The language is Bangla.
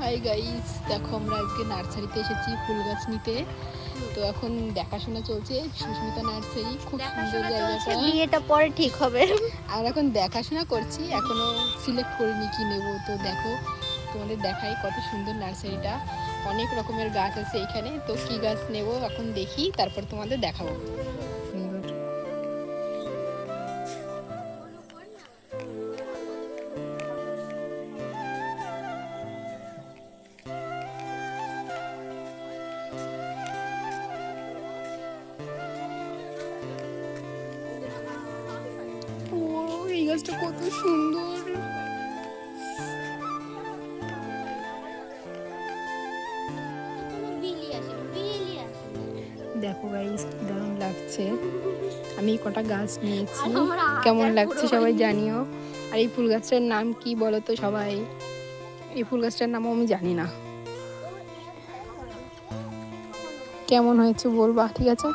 হাই গাইস, দেখো আমরা আজকে নার্সারিতে এসেছি ফুল গাছ নিতে। তো এখন দেখাশোনা চলছে সুস্মিতা নার্সারি, খুব সুন্দর জায়গাটা। বিয়েটা পরে ঠিক হবে। আর এখন দেখাশোনা করছি, এখনো সিলেক্ট করিনি কি নেব। তো দেখো তোমাদের দেখাই কত সুন্দর নার্সারিটা, অনেক রকমের গাছ আছে এখানে। তো কি গাছ নেব এখন দেখি, তারপর তোমাদের দেখাবো। সুন্দর এই গাছটা কত সুন্দর। দেখো গাইস দারুণ লাগছে। আমি কটা গাছ নিয়েছি, কেমন লাগছে সবাই জানিও। আর এই ফুল গাছটার নাম কি বলো তো সবাই? এই ফুল গাছটার নামও আমি জানি না। কেমন হয়েছে বলবা, ঠিক আছে?